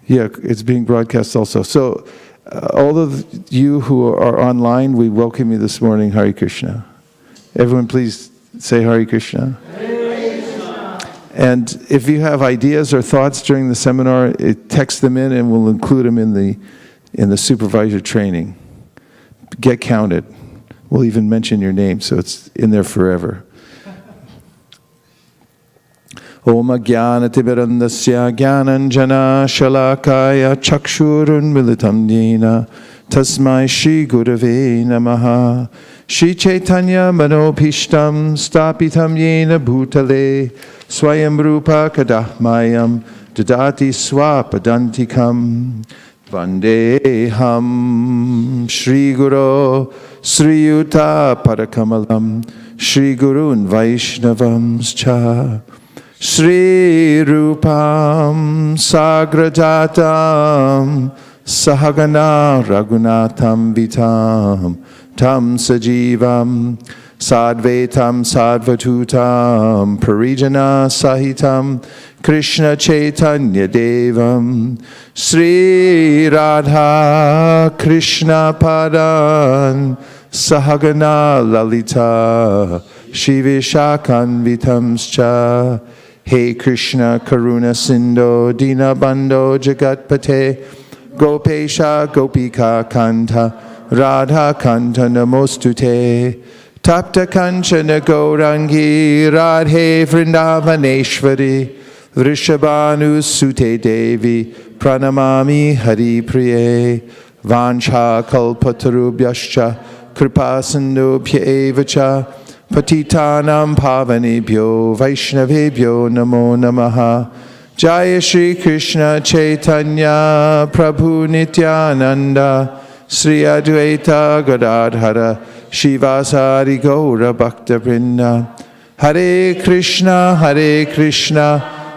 Yeah, it's being broadcast also. So, all of you who are online, we welcome you this morning. Hare Krishna. Everyone, please say Hare Krishna. Hare Krishna. And if you have ideas or thoughts during the seminar, text them in, and we'll include them in the supervisor training. Get counted. We'll even mention your name, so it's in there forever. Om Jnana-timirandasya Jnananjana Shalakaya Chakshurun Militam Yena Tasmai Shri Gurave Namaha Shri Chaitanya Manopishtam Stapitam Yena Bhutale Swayam Rupa Kadahmayam Dadati Swapadantikam Vandeham Shri Guru Sri Yuta Parakamalam Shri Gurun Vaishnavamscha Shri Rupam Sagrajatam Sahagana Raghunatham Vitam Tam Sajivam Sadvetam Sadvatutam Parijana Sahitam Krishna Chaitanya Devam Sri Radha Krishna Padan Sahagana Lalita Shiveshakan Vitamscha Hey Krishna Karuna Sindho Dina Bandho Jagatpate Gopesha Gopika Kanta Radha Kanta Namostute Tapta Kanchana Gaurangi Radhe Vrindavaneshwari Vrishabhanu Sute Devi Pranamami Hari Priye Vancha Kalpatarubhyascha Kripa Sindhubhya Evacha Patitanam Pavanebhyo Vaishnavebhyo Namo Namaha Jaya Shri Krishna Chaitanya Prabhu Nityananda Sri Advaita Gadadhara Shivasari Gaura Bhakta Vrinda Hare Krishna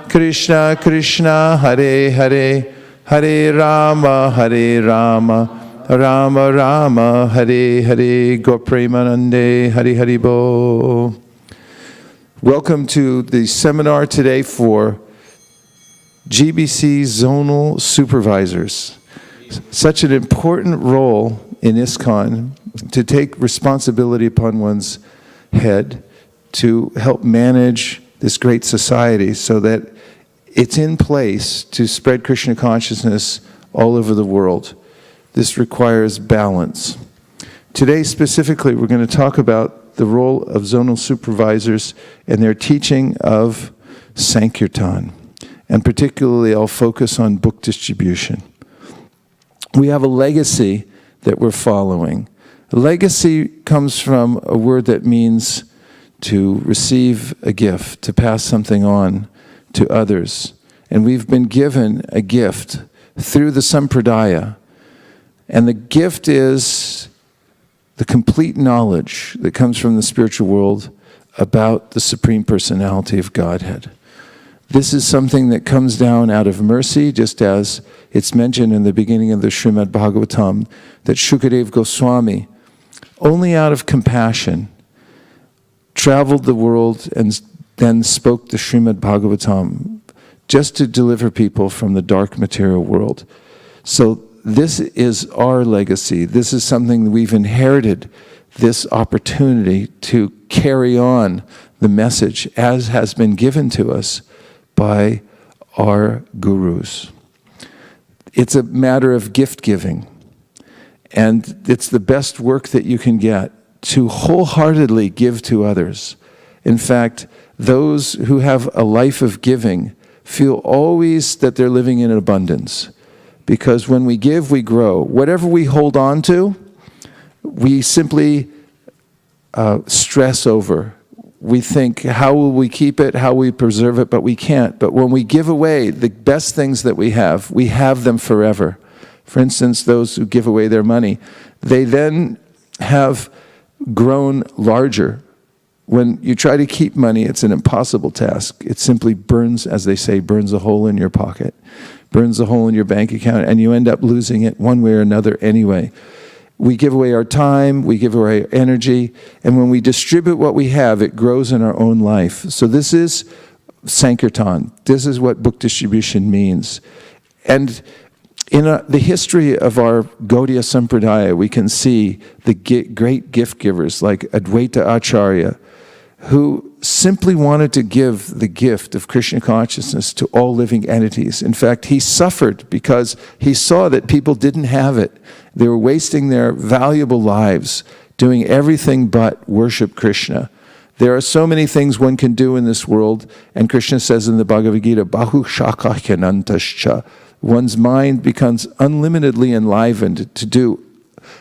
Krishna Krishna Hare Hare Hare Rama Rama Rama Hare Hare Gopremanande Hari Hari Bo. Welcome to the seminar today for GBC zonal supervisors. Such an important role in ISKCON to take responsibility upon one's head to help manage this great society so that it's in place to spread Krishna consciousness all over the world. This requires balance. Today specifically we're going to talk about the role of zonal supervisors and their teaching of Sankirtan. And particularly I'll focus on book distribution. We have a legacy that we're following. Legacy comes from a word that means to receive a gift, to pass something on to others. And we've been given a gift through the Sampradaya. And the gift is the complete knowledge that comes from the spiritual world about the Supreme Personality of Godhead. This is something that comes down out of mercy, just as it's mentioned in the beginning of the Srimad Bhagavatam, that Shukadev Goswami, only out of compassion, traveled the world and then spoke the Srimad Bhagavatam, just to deliver people from the dark material world. So this is our legacy. This is something that we've inherited, this opportunity to carry on the message as has been given to us by our gurus. It's a matter of gift giving. And it's the best work that you can get, to wholeheartedly give to others. In fact, those who have a life of giving feel always that they're living in abundance. Because when we give, we grow. Whatever we hold on to, we simply stress over. We think, how will we keep it? How will we preserve it? But we can't. But when we give away the best things that we have them forever. For instance, those who give away their money, they then have grown larger. When you try to keep money, it's an impossible task. It simply burns, as they say, burns a hole in your pocket, burns a hole in your bank account, and you end up losing it one way or another anyway. We give away our time, we give away our energy, and when we distribute what we have, it grows in our own life. So this is Sankirtan. This is what book distribution means. And in the history of our Gaudiya Sampradaya, we can see the great gift givers like Advaita Acharya, who simply wanted to give the gift of Krishna consciousness to all living entities. In fact, he suffered because he saw that people didn't have it. They were wasting their valuable lives doing everything but worship Krishna. There are so many things one can do in this world, and Krishna says in the Bhagavad Gita, Bahu Shaka Hyanantascha. One's mind becomes unlimitedly enlivened to do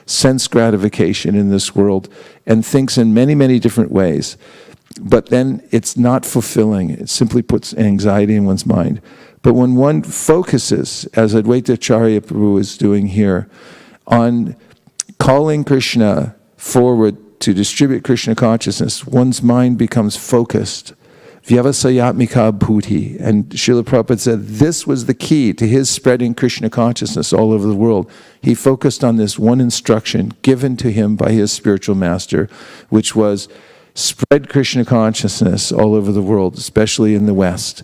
sense gratification in this world and thinks in many, many different ways. But then it's not fulfilling. It simply puts anxiety in one's mind. But when one focuses, as Advaita Acharya Prabhu is doing here, on calling Krishna forward to distribute Krishna consciousness, one's mind becomes focused. Vyavasayatmika bhuti. And Srila Prabhupada said this was the key to his spreading Krishna consciousness all over the world. He focused on this one instruction given to him by his spiritual master, which was spread Krishna consciousness all over the world, especially in the West.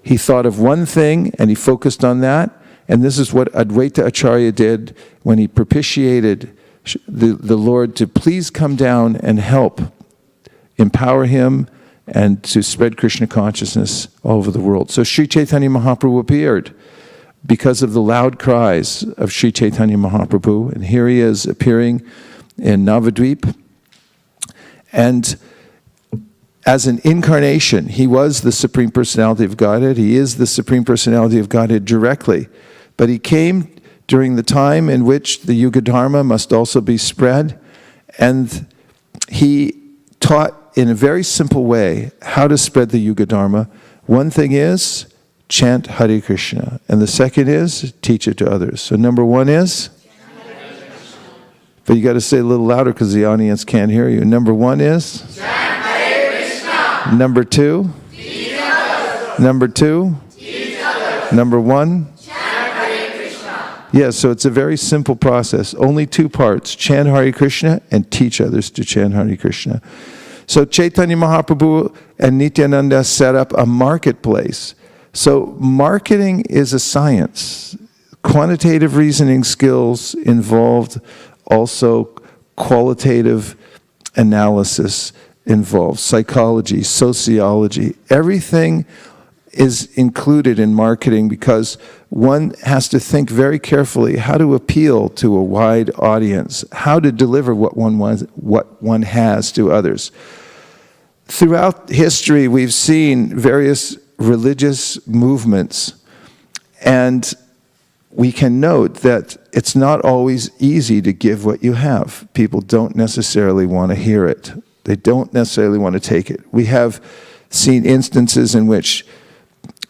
He thought of one thing and he focused on that. And this is what Advaita Acharya did when he propitiated the Lord to please come down and help empower him and to spread Krishna consciousness all over the world. So Sri Chaitanya Mahaprabhu appeared because of the loud cries of Sri Chaitanya Mahaprabhu. And here he is appearing in Navadvip. And as an incarnation, he was the Supreme Personality of Godhead. He is the Supreme Personality of Godhead directly. But he came during the time in which the Yuga Dharma must also be spread. And he taught in a very simple way how to spread the Yuga Dharma. One thing is, chant Hare Krishna. And the second is, teach it to others. So number one is, but you got to say it a little louder because the audience can't hear you. Number one is, chant Hare Krishna. Number two, teach others. Number two, teach others. Number one, chant Hare Krishna. Yes, so it's a very simple process. Only two parts, chant Hare Krishna and teach others to chant Hare Krishna. So Chaitanya Mahaprabhu and Nityananda set up a marketplace. So marketing is a science. Quantitative reasoning skills involved, also qualitative analysis involved, psychology, sociology. Everything is included in marketing because one has to think very carefully how to appeal to a wide audience, how to deliver what one has to others. Throughout history, we've seen various religious movements, and we can note that it's not always easy to give what you have. People don't necessarily want to hear it. They don't necessarily want to take it. We have seen instances in which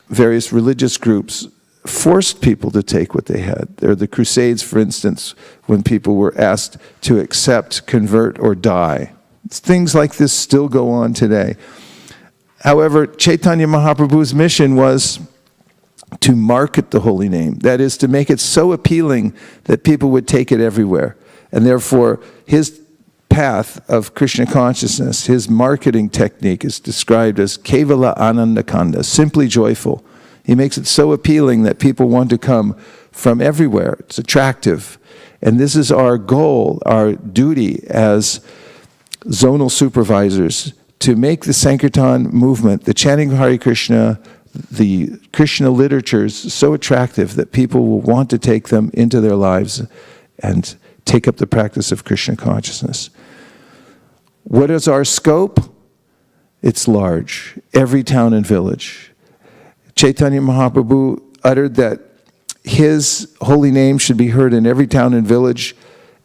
various religious groups forced people to take what they had. There are the Crusades, for instance, when people were asked to accept, convert, or die. Things like this still go on today. However, Chaitanya Mahaprabhu's mission was to market the holy name. That is, to make it so appealing that people would take it everywhere. And therefore, his path of Krishna consciousness, his marketing technique is described as Kevala Anandakanda, simply joyful. He makes it so appealing that people want to come from everywhere. It's attractive. And this is our goal, our duty as zonal supervisors, to make the Sankirtan movement, the chanting of Hare Krishna, the Krishna literatures so attractive that people will want to take them into their lives and take up the practice of Krishna consciousness. What is our scope? It's large. Every town and village. Chaitanya Mahaprabhu uttered that his holy name should be heard in every town and village.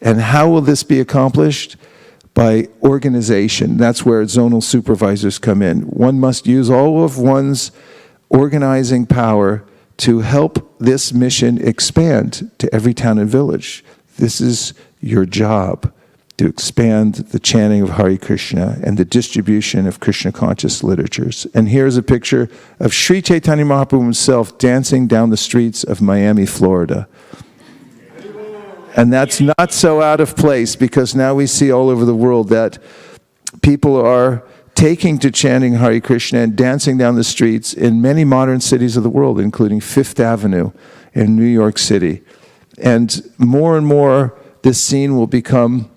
And how will this be accomplished? By organization. That's where zonal supervisors come in. One must use all of one's organizing power to help this mission expand to every town and village. This is your job, to expand the chanting of Hare Krishna and the distribution of Krishna conscious literatures. And here's a picture of Sri Chaitanya Mahaprabhu himself dancing down the streets of Miami, Florida. And that's not so out of place, because now we see all over the world that people are taking to chanting Hare Krishna and dancing down the streets in many modern cities of the world, including Fifth Avenue in New York City. And more, this scene will become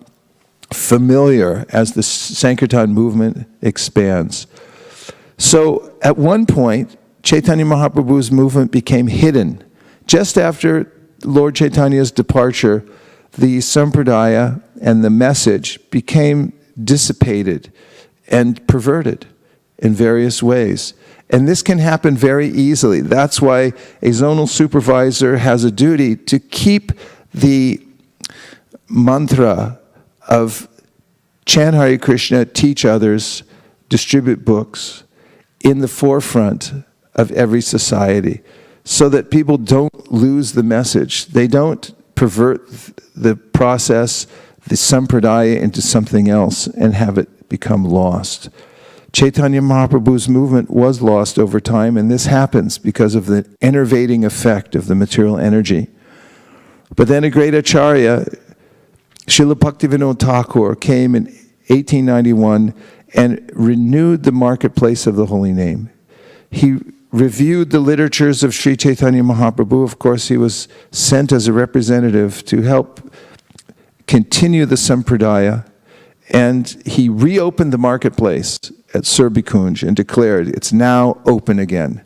familiar as the Sankirtan movement expands. So at one point, Chaitanya Mahaprabhu's movement became hidden. Just after Lord Chaitanya's departure, the sampradaya and the message became dissipated and perverted in various ways. And this can happen very easily. That's why a zonal supervisor has a duty to keep the mantra of chant Hare Krishna, teach others, distribute books in the forefront of every society so that people don't lose the message. They don't pervert the process, the sampradaya, into something else and have it become lost. Chaitanya Mahaprabhu's movement was lost over time, and this happens because of the enervating effect of the material energy. But then a great acharya, Srila Bhaktivinoda Thakur, came in 1891 and renewed the marketplace of the holy name. He reviewed the literatures of Sri Chaitanya Mahaprabhu. Of course, he was sent as a representative to help continue the sampradaya, and he reopened the marketplace at Surbikunj and declared it's now open again.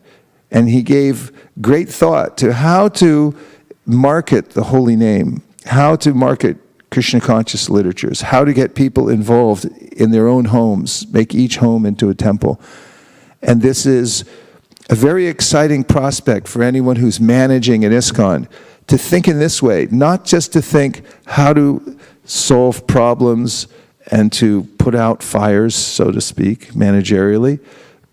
And he gave great thought to how to market the holy name, how to market Krishna conscious literatures, how to get people involved in their own homes, make each home into a temple. And this is a very exciting prospect for anyone who's managing an ISKCON, to think in this way, not just to think how to solve problems and to put out fires, so to speak, managerially,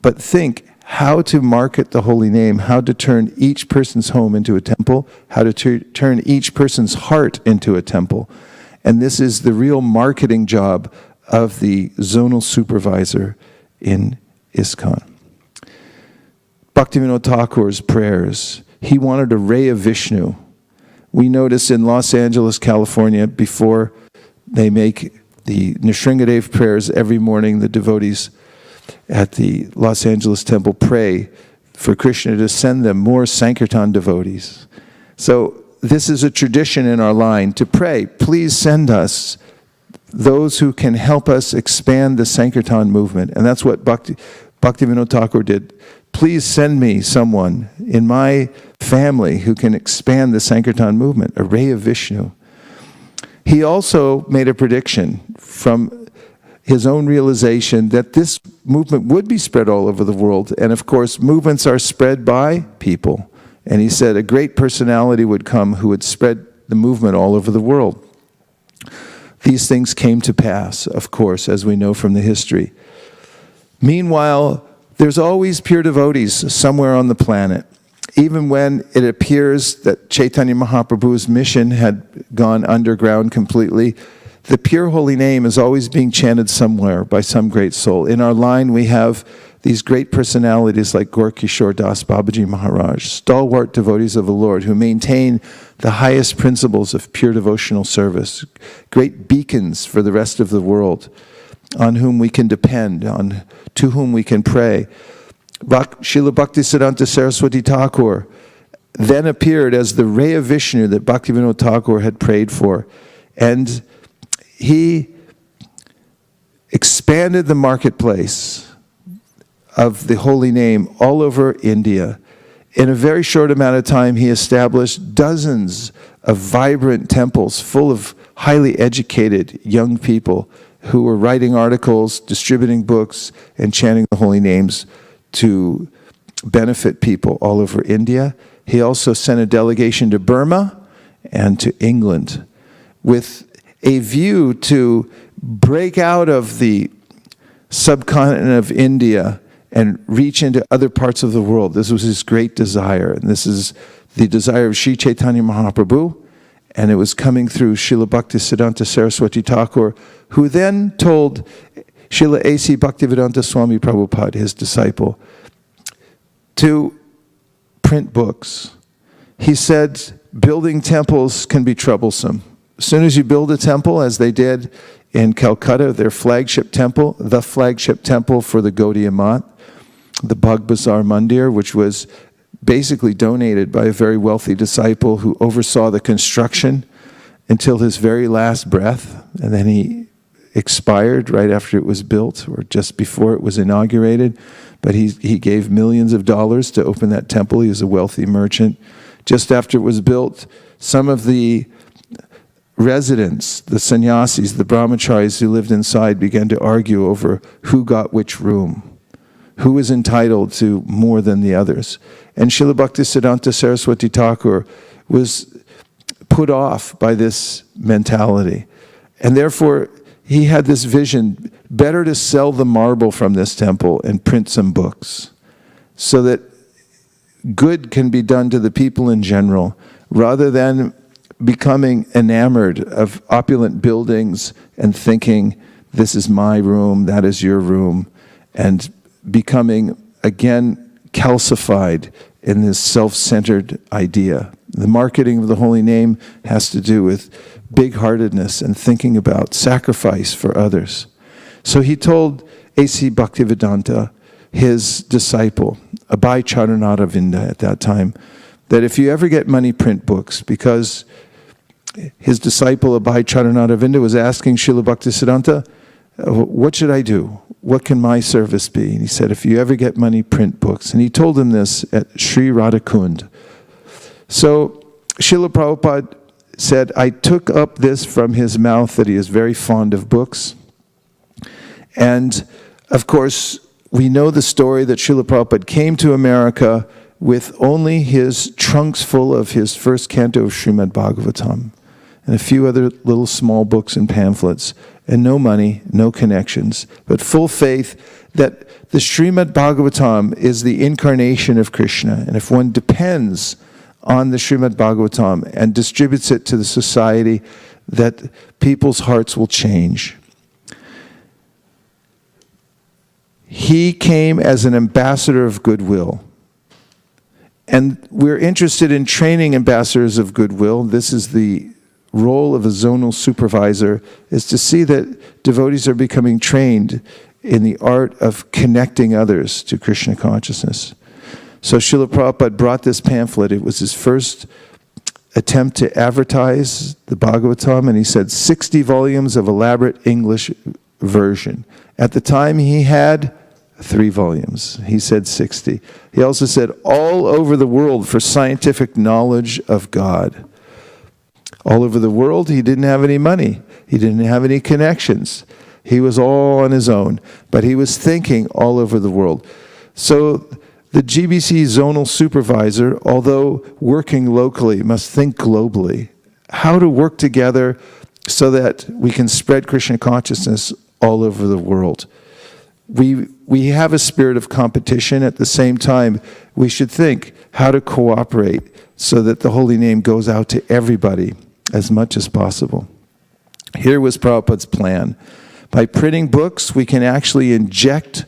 but think how to market the holy name, how to turn each person's home into a temple, how to turn each person's heart into a temple. And this is the real marketing job of the zonal supervisor in ISKCON. Bhaktivinoda Thakur's prayers. He wanted a ray of Vishnu. We notice in Los Angeles, California, before they make the Nrsingadev prayers every morning, the devotees at the Los Angeles temple pray for Krishna to send them more Sankirtan devotees. So this is a tradition in our line to pray, please send us those who can help us expand the Sankirtan movement. And that's what Bhaktivinoda Thakur did. Please send me someone in my family who can expand the Sankirtan movement, a ray of Vishnu. He also made a prediction from his own realization that this movement would be spread all over the world. And of course, movements are spread by people. And he said a great personality would come who would spread the movement all over the world. These things came to pass, of course, as we know from the history. Meanwhile, there's always pure devotees somewhere on the planet. Even when it appears that Chaitanya Mahaprabhu's mission had gone underground completely, the pure holy name is always being chanted somewhere by some great soul. In our line, we have these great personalities like Gaur Kishore Das Babaji Maharaj, stalwart devotees of the Lord who maintain the highest principles of pure devotional service, great beacons for the rest of the world, on whom we can depend, to whom we can pray. Srila Bhaktisiddhanta Saraswati Thakur then appeared as the ray of Vishnu that Bhaktivinoda Thakur had prayed for. And he expanded the marketplace of the holy name all over India. In a very short amount of time, he established dozens of vibrant temples full of highly educated young people who were writing articles, distributing books, and chanting the holy names to benefit people all over India. He also sent a delegation to Burma and to England with a view to break out of the subcontinent of India and reach into other parts of the world. This was his great desire, and this is the desire of Sri Chaitanya Mahaprabhu, and it was coming through Srila Bhaktisiddhanta Saraswati Thakur, who then told Srila A.C. Bhaktivedanta Swami Prabhupada, his disciple, to print books. He said, building temples can be troublesome. As soon as you build a temple, as they did in Calcutta, their flagship temple, the flagship temple for the Gaudiya Math, the Bhag Bazar Mandir, which was basically donated by a very wealthy disciple who oversaw the construction until his very last breath, and then he expired right after it was built or just before it was inaugurated. But he gave millions of dollars to open that temple. He was a wealthy merchant. Just after it was built, some of the residents, the sannyasis, the brahmacharis who lived inside, began to argue over who got which room, who was entitled to more than the others. And Srila Bhaktisiddhanta Saraswati Thakur was put off by this mentality. And therefore, he had this vision, better to sell the marble from this temple and print some books so that good can be done to the people in general, rather than becoming enamored of opulent buildings and thinking, this is my room, that is your room, and becoming, again, calcified in this self-centered idea. The marketing of the holy name has to do with big-heartedness and thinking about sacrifice for others. So he told A.C. Bhaktivedanta, his disciple, Abhay Charanaravinda at that time, that if you ever get money, print books, because his disciple Abhay Charanaravinda was asking Srila Bhaktisiddhanta, what should I do? What can my service be? And he said, if you ever get money, print books. And he told him this at Sri Radhakund. So Srila Prabhupada said, I took up this from his mouth that he is very fond of books. And of course, we know the story that Srila Prabhupada came to America with only his trunks full of his first canto of Srimad Bhagavatam and a few other little small books and pamphlets, and no money, no connections, but full faith that the Srimad Bhagavatam is the incarnation of Krishna. And if one depends on the Srimad Bhagavatam and distributes it to the society, that people's hearts will change. He came as an ambassador of goodwill. And we're interested in training ambassadors of goodwill. This is the role of a zonal supervisor, is to see that devotees are becoming trained in the art of connecting others to Krishna consciousness. So Srila Prabhupada brought this pamphlet. It was his first attempt to advertise the Bhagavatam, and he said 60 volumes of elaborate English version. At the time he had 3 volumes. He said 60. He also said all over the world for scientific knowledge of God. All over the world, he didn't have any money. He didn't have any connections. He was all on his own, but he was thinking all over the world. So the GBC zonal supervisor, although working locally, must think globally. How to work together so that we can spread Krishna consciousness all over the world. We have a spirit of competition. At the same time, we should think how to cooperate so that the holy name goes out to everybody as much as possible. Here was Prabhupada's plan. By printing books, we can actually inject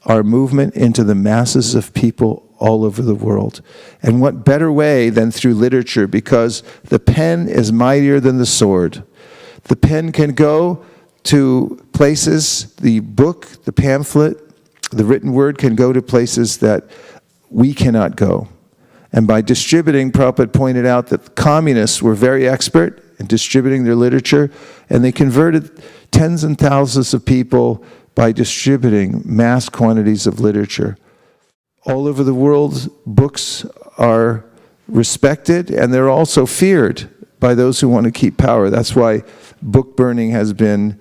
our movement into the masses of people all over the world. And what better way than through literature, because the pen is mightier than the sword. The pen can go to places, the book, the pamphlet, the written word can go to places that we cannot go. And by distributing, Prabhupada pointed out that the communists were very expert in distributing their literature, and they converted tens and thousands of people by distributing mass quantities of literature. All over the world, books are respected, and they're also feared by those who want to keep power. That's why book burning has been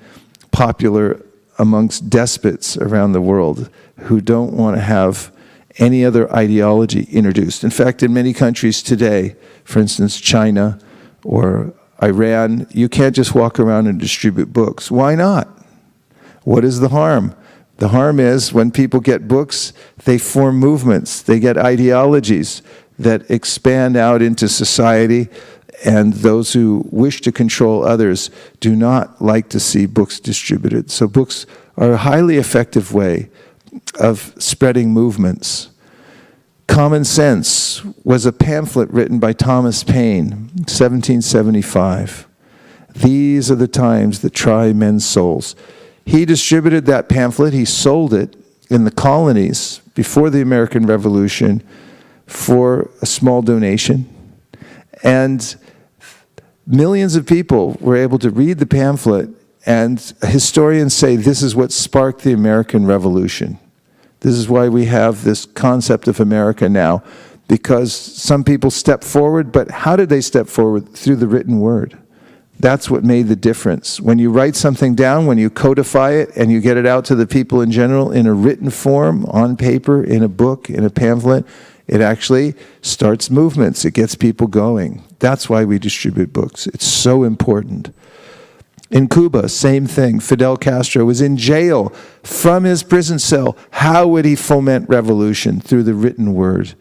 popular amongst despots around the world who don't want to have any other ideology introduced. In fact, in many countries today, for instance, China or Iran, you can't just walk around and distribute books. Why not? What is the harm? The harm is when people get books, they form movements, they get ideologies that expand out into society, and those who wish to control others do not like to see books distributed. So books are a highly effective way of spreading movements. Common Sense was a pamphlet written by Thomas Paine, 1775. These are the times that try men's souls. He distributed that pamphlet, he sold it in the colonies before the American Revolution for a small donation. And millions of people were able to read the pamphlet, and historians say this is what sparked the American Revolution. This is why we have this concept of America now, because some people stepped forward, but how did they step forward? Through the written word. That's what made the difference. When you write something down, when you codify it, and you get it out to the people in general in a written form, on paper, in a book, in a pamphlet, it actually starts movements. It gets people going. That's why we distribute books. It's so important. In Cuba, same thing. Fidel Castro was in jail from his prison cell. How would he foment revolution? Through the written word.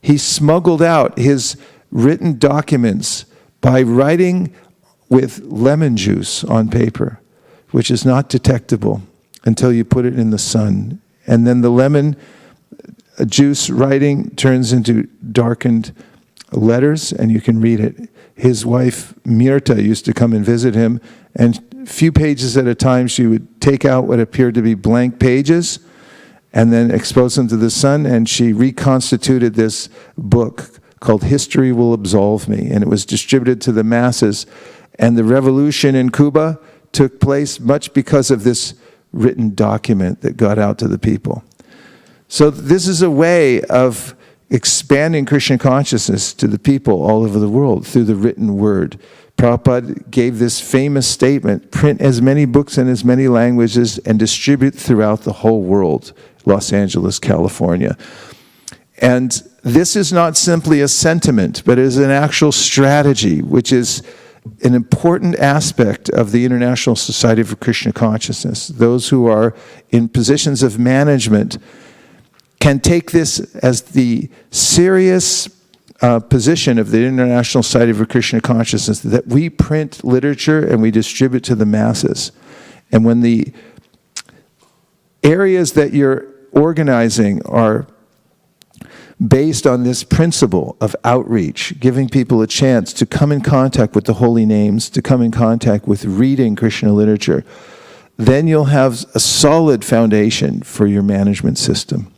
He smuggled out his written documents by writing with lemon juice on paper, which is not detectable until you put it in the sun. And then the lemon juice writing turns into darkened letters, and you can read it. His wife, Mirta, used to come and visit him, and a few pages at a time, she would take out what appeared to be blank pages and then expose them to the sun, and she reconstituted this book called History Will Absolve Me, and it was distributed to the masses. And the revolution in Cuba took place much because of this written document that got out to the people. So this is a way of expanding Krishna consciousness to the people all over the world through the written word. Prabhupada gave this famous statement, print as many books in as many languages and distribute throughout the whole world, Los Angeles, California. And this is not simply a sentiment, but it is an actual strategy, which is an important aspect of the International Society for Krishna Consciousness. Those who are in positions of management can take this as the serious position of the International Society for Krishna Consciousness, that we print literature and we distribute to the masses. And when the areas that you're organizing are based on this principle of outreach, giving people a chance to come in contact with the holy names, to come in contact with reading Krishna literature, then you'll have a solid foundation for your management system.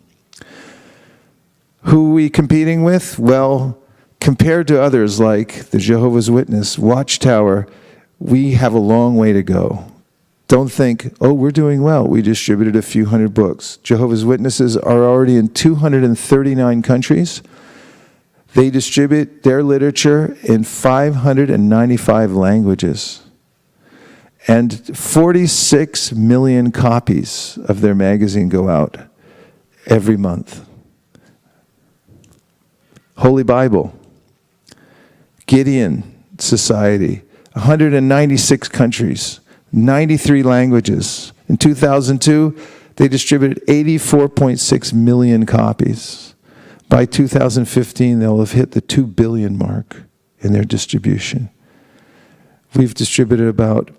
Who are we competing with? Well, compared to others like the Jehovah's Witness, Watchtower, we have a long way to go. Don't think, oh, we're doing well. We distributed a few hundred books. Jehovah's Witnesses are already in 239 countries. They distribute their literature in 595 languages. And 46 million copies of their magazine go out every month. Holy Bible, Gideon Society, 196 countries, 93 languages. In 2002, they distributed 84.6 million copies. By 2015, they'll have hit the 2 billion mark in their distribution. We've distributed about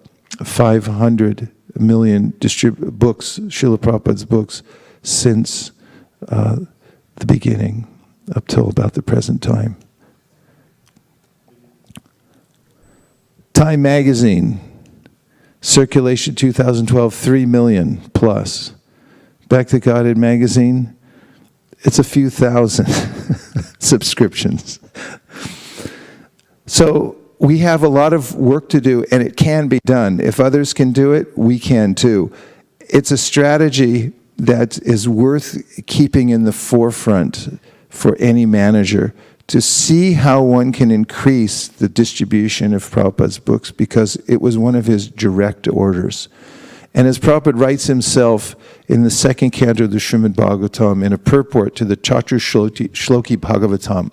500 million books, Srila Prabhupada's books, since the beginning, up till about the present time. Time Magazine, circulation 2012, 3 million plus. Back to Godhead Magazine, it's a few thousand subscriptions. So we have a lot of work to do, and it can be done. If others can do it, we can too. It's a strategy that is worth keeping in the forefront for any manager, to see how one can increase the distribution of Prabhupada's books, because it was one of his direct orders. And as Prabhupada writes himself in the second canto of the Srimad Bhagavatam, in a purport to the Chatu Shloki Bhagavatam,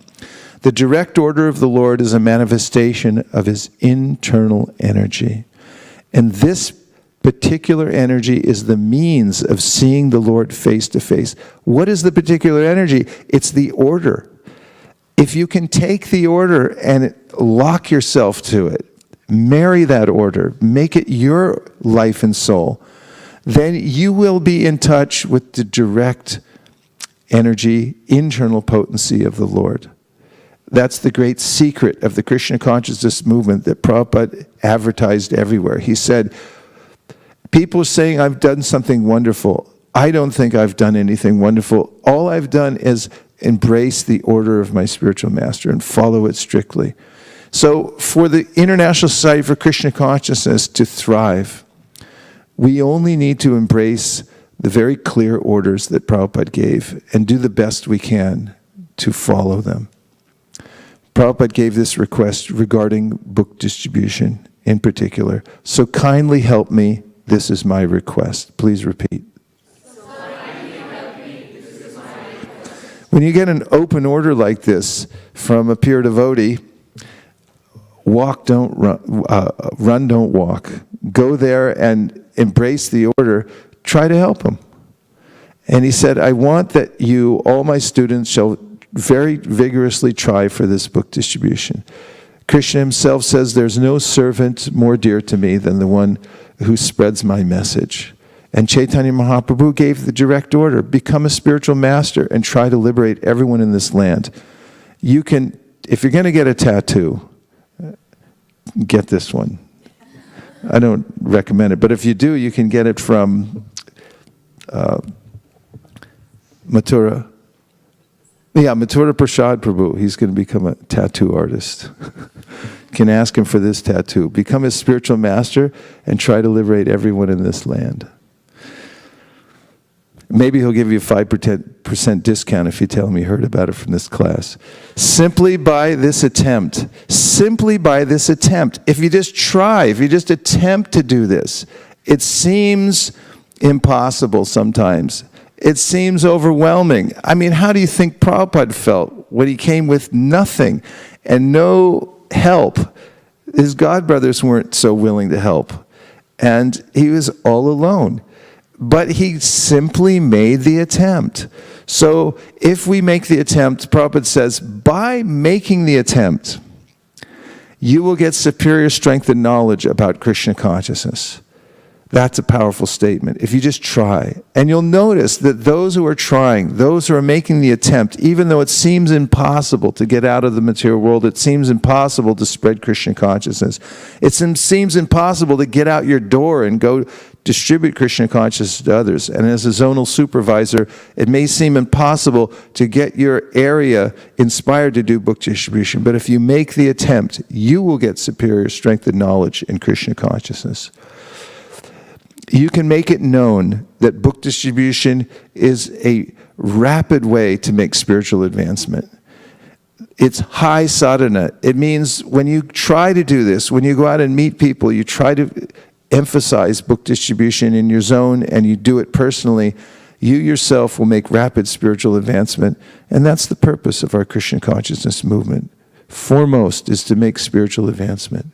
the direct order of the Lord is a manifestation of his internal energy. And this particular energy is the means of seeing the Lord face to face. What is the particular energy? It's the order. If you can take the order and lock yourself to it, marry that order, make it your life and soul, then you will be in touch with the direct energy, internal potency of the Lord. That's the great secret of the Krishna consciousness movement that Prabhupada advertised everywhere. He said, people are saying I've done something wonderful. I don't think I've done anything wonderful. All I've done is embrace the order of my spiritual master and follow it strictly. So for the International Society for Krishna Consciousness to thrive, we only need to embrace the very clear orders that Prabhupada gave and do the best we can to follow them. Prabhupada gave this request regarding book distribution in particular. So kindly help me, this is my request. Please repeat. When you get an open order like this from a pure devotee, walk, don't run, run, don't walk. Go there and embrace the order. Try to help him. And he said, I want that you, all my students, shall very vigorously try for this book distribution. Krishna himself says, there's no servant more dear to me than the one who spreads my message. And Chaitanya Mahaprabhu gave the direct order, become a spiritual master and try to liberate everyone in this land. You can, if you're going to get a tattoo, get this one. I don't recommend it, but if you do, you can get it from Mathura. Yeah, Mathura Prasad Prabhu. He's going to become a tattoo artist. You can ask him for this tattoo. Become a spiritual master and try to liberate everyone in this land. Maybe he'll give you a 5% discount if you tell him you heard about it from this class. Simply by this attempt. Simply by this attempt. If you just try, if you just attempt to do this, it seems impossible sometimes. It seems overwhelming. I mean, how do you think Prabhupada felt when he came with nothing and no help? His godbrothers weren't so willing to help. And he was all alone. But he simply made the attempt. So if we make the attempt, Prabhupada says, by making the attempt, you will get superior strength and knowledge about Krishna consciousness. That's a powerful statement. If you just try. And you'll notice that those who are trying, those who are making the attempt, even though it seems impossible to get out of the material world, it seems impossible to spread Krishna consciousness. It seems impossible to get out your door and go distribute Krishna consciousness to others. And as a zonal supervisor, it may seem impossible to get your area inspired to do book distribution. But if you make the attempt, you will get superior strength and knowledge in Krishna consciousness. You can make it known that book distribution is a rapid way to make spiritual advancement. It's high sadhana. It means when you try to do this, when you go out and meet people, you try to emphasize book distribution in your zone and you do it personally, you yourself will make rapid spiritual advancement. And that's the purpose of our Krishna consciousness movement. Foremost is to make spiritual advancement.